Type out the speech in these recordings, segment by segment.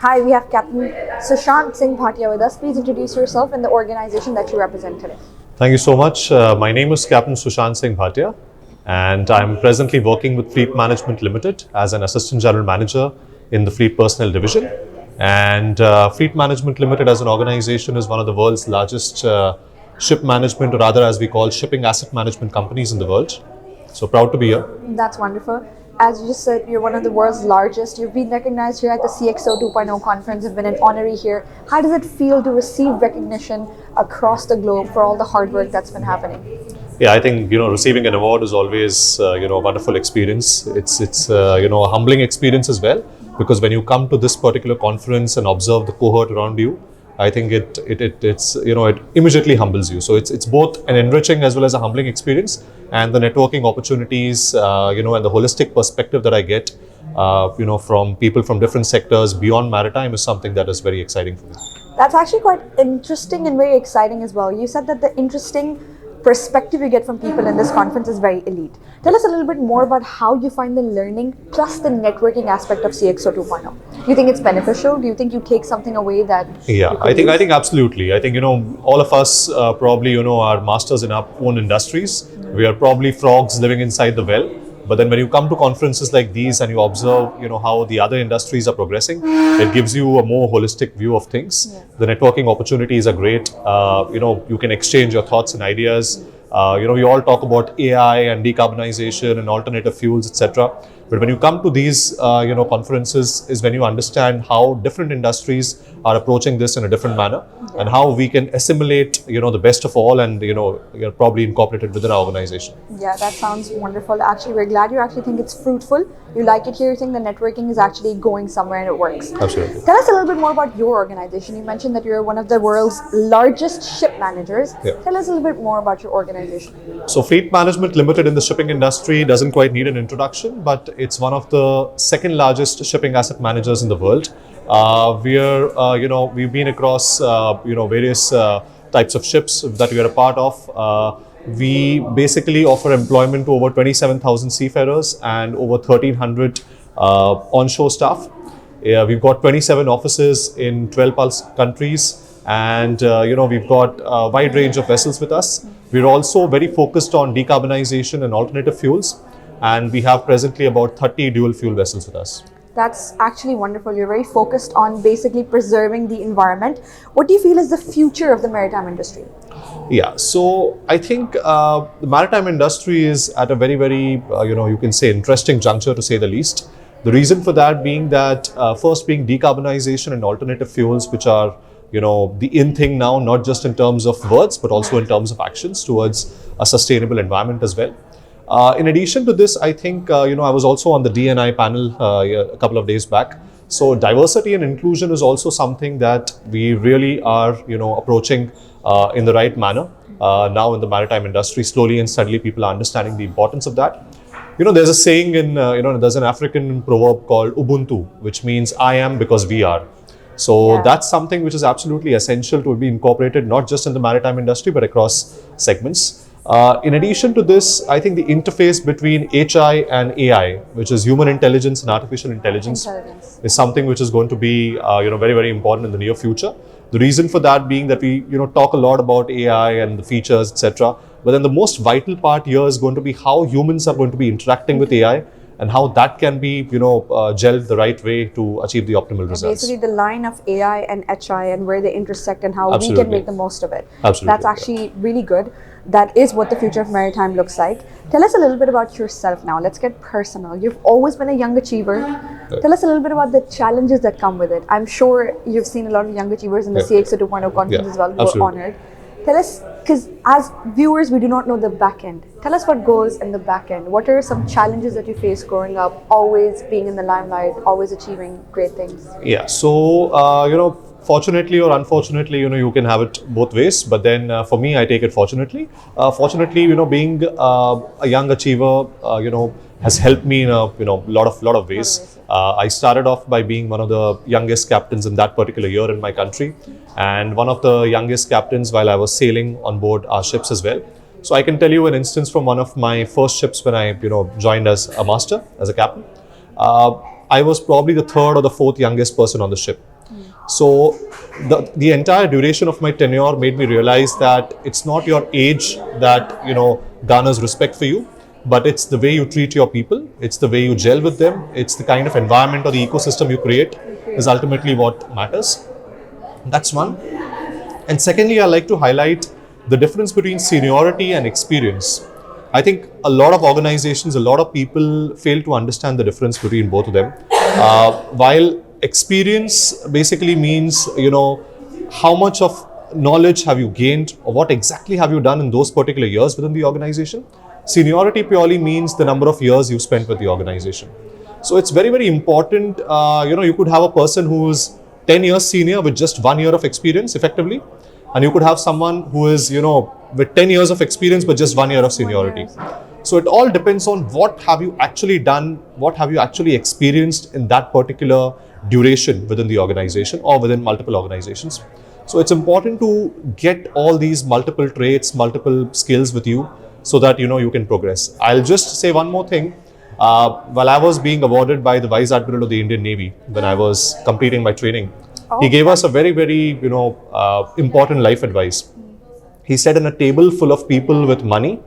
Hi, we have Captain Sushant Singh Bhatia with us. Please introduce yourself and the organization that you represent today. Thank you so much. My name is Captain Sushant Singh Bhatia, and I'm presently working with Fleet Management Ltd as an Assistant General Manager in the Fleet Personnel Division. And Fleet Management Ltd as an organization is one of the world's largest ship management, or rather as we call shipping asset management companies in the world. So proud to be here. That's wonderful. As you just said, you're one of the world's largest. You've been recognized here at the CXO 2.0 conference. You've been an honoree here. How does it feel to receive recognition across the globe for all the hard work that's been happening? Yeah, I think receiving an award is always a wonderful experience. It's a humbling experience as well, because when you come to this particular conference and observe the cohort around you, I think it immediately humbles you. So it's both an enriching as well as a humbling experience, and the networking opportunities, and the holistic perspective that I get, from people from different sectors beyond maritime is something that is very exciting for me. That's actually quite interesting and very exciting as well. You said that the interesting perspective you get from people in this conference is very elite. Tell us a little bit more about how you find the learning plus the networking aspect of CXO 2.0. Do you think it's beneficial? Do you think you take something away that? Yeah, I think absolutely. I think all of us probably are masters in our own industries. We are probably frogs living inside the well. But then when you come to conferences like these and you observe, how the other industries are progressing, it gives you a more holistic view of things. Yeah. The networking opportunities are great. You can exchange your thoughts and ideas. We all talk about AI and decarbonization and alternative fuels, etc. But when you come to these, conferences is when you understand how different industries are approaching this in a different manner, and how we can assimilate, the best of all, and probably incorporate it within our organization. Yeah, that sounds wonderful. Actually, we're glad you actually think it's fruitful. You like it here. You think the networking is actually going somewhere and it works. Absolutely. Tell us a little bit more about your organization. You mentioned that you're one of the world's largest ship managers. Yeah. Tell us a little bit more about your organization. So Fleet Management Limited in the shipping industry doesn't quite need an introduction, but it's one of the second largest shipping asset managers in the world. We've been across, various types of ships that we are a part of. We basically offer employment to over 27,000 seafarers and over 1,300 onshore staff. We've got 27 offices in 12 plus countries, and we've got a wide range of vessels with us. We're also very focused on decarbonization and alternative fuels, and we have presently about 30 dual fuel vessels with us. That's actually wonderful. You're very focused on basically preserving the environment. What do you feel is the future of the maritime industry? Yeah, so I think the maritime industry is at a very, very, you can say interesting juncture, to say the least. The reason for that being that first being decarbonization and alternative fuels, which are the in thing now, not just in terms of words, but also in terms of actions towards a sustainable environment as well. In addition to this, I think, I was also on the D&I panel a couple of days back. So diversity and inclusion is also something that we really are, approaching in the right manner. Now in the maritime industry, slowly and steadily, people are understanding the importance of that. There's a saying in, there's an African proverb called Ubuntu, which means I am because we are. So that's something which is absolutely essential to be incorporated, not just in the maritime industry, but across segments. In addition to this, I think the interface between HI and AI, which is human intelligence and artificial intelligence, is something which is going to be, very, very important in the near future. The reason for that being that we, talk a lot about AI and the features, etc. But then the most vital part here is going to be how humans are going to be interacting with AI, and how that can be, gelled the right way to achieve the optimal results. Basically, the line of AI and HI and where they intersect and how Absolutely. we can make the most of it. Absolutely. That's actually really good. That is what the future of maritime looks like. Tell us a little bit about yourself now. Let's get personal. You've always been a young achiever. Yeah. Tell us a little bit about the challenges that come with it. I'm sure you've seen a lot of young achievers in the CXO 2.0 conference as well, who are honored. Tell us, because as viewers, we do not know the back end. Tell us what goes in the back end. What are some challenges that you face growing up, always being in the limelight, always achieving great things? Yeah, so, fortunately or unfortunately, you can have it both ways. But then for me, I take it fortunately. Fortunately, being a young achiever, has helped me in a lot of ways. I started off by being one of the youngest captains in that particular year in my country, and one of the youngest captains while I was sailing on board our ships as well. So I can tell you an instance from one of my first ships when I joined as a master, as a captain. I was probably the third or the fourth youngest person on the ship. So the entire duration of my tenure made me realize that it's not your age that, garners respect for you, but it's the way you treat your people, it's the way you gel with them, it's the kind of environment or the ecosystem you create is ultimately what matters. That's one. And secondly, I like to highlight the difference between seniority and experience. I think a lot of organizations, a lot of people fail to understand the difference between both of them. While experience basically means, how much of knowledge have you gained or what exactly have you done in those particular years within the organization. Seniority purely means the number of years you spent with the organization. So it's very, very important. You could have a person who is 10 years senior with just 1 year of experience effectively. And you could have someone who is, with 10 years of experience but just 1 year of seniority. So it all depends on what have you actually done, what have you actually experienced in that particular duration within the organization or within multiple organizations. So it's important to get all these multiple traits, multiple skills with you so that, you can progress. I'll just say one more thing. While I was being awarded by the Vice Admiral of the Indian Navy when I was completing my training, he gave us a very, very, important life advice. He said, in a table full of people with money,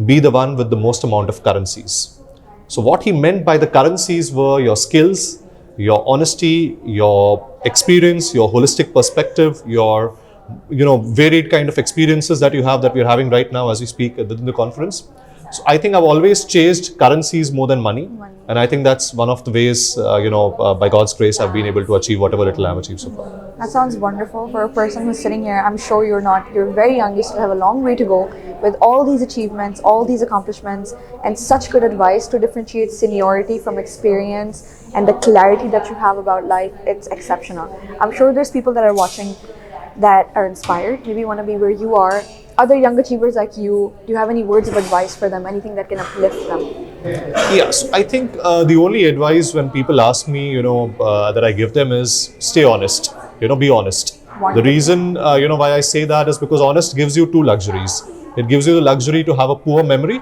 be the one with the most amount of currencies. So what he meant by the currencies were your skills, your honesty, your experience, your holistic perspective, your, varied kind of experiences that you have that we're having right now as we speak within the conference. So I think I've always chased currencies more than money. And I think that's one of the ways, by God's grace, I've been able to achieve whatever little I've achieved so far. That sounds wonderful. For a person who's sitting here, I'm sure you're very young, you still have a long way to go with all these achievements, all these accomplishments, and such good advice to differentiate seniority from experience and the clarity that you have about life. It's exceptional. I'm sure there's people that are watching that are inspired, maybe want to be where you are. Other young achievers like you, do you have any words of advice for them, anything that can uplift them? Yes, I think the only advice when people ask me, that I give them is stay honest, be honest. Wonderful. The reason, why I say that is because honest gives you two luxuries. It gives you the luxury to have a poor memory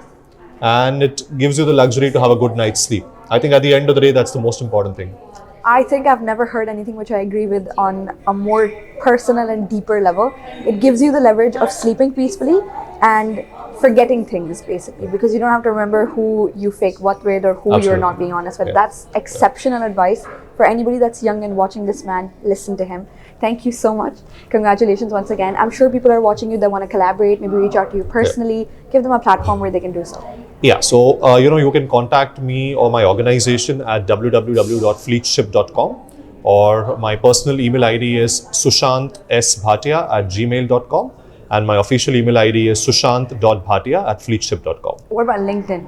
and it gives you the luxury to have a good night's sleep. I think at the end of the day, that's the most important thing. I think I've never heard anything which I agree with on a more personal and deeper level. It gives you the leverage of sleeping peacefully and forgetting things, basically, because you don't have to remember who you fake what with or who Absolutely. You're not being honest with. Yeah. That's exceptional advice for anybody that's young and watching this man. Listen to him. Thank you so much. Congratulations once again. I'm sure people are watching you that want to collaborate, maybe reach out to you personally, give them a platform where they can do so. Yeah, so you can contact me or my organization at www.fleetship.com, or my personal email ID is sushantsbhatia@gmail.com, and my official email ID is sushant.bhatia@fleetship.com. What about LinkedIn?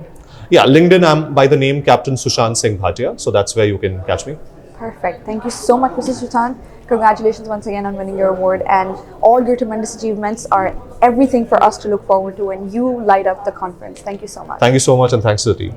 Yeah, LinkedIn, I'm by the name Captain Sushant Singh Bhatia, so that's where you can catch me. Perfect. Thank you so much, Mr. Sushant. Congratulations once again on winning your award, and all your tremendous achievements are everything for us to look forward to, and you light up the conference. Thank you so much. Thank you so much, and thanks to the team.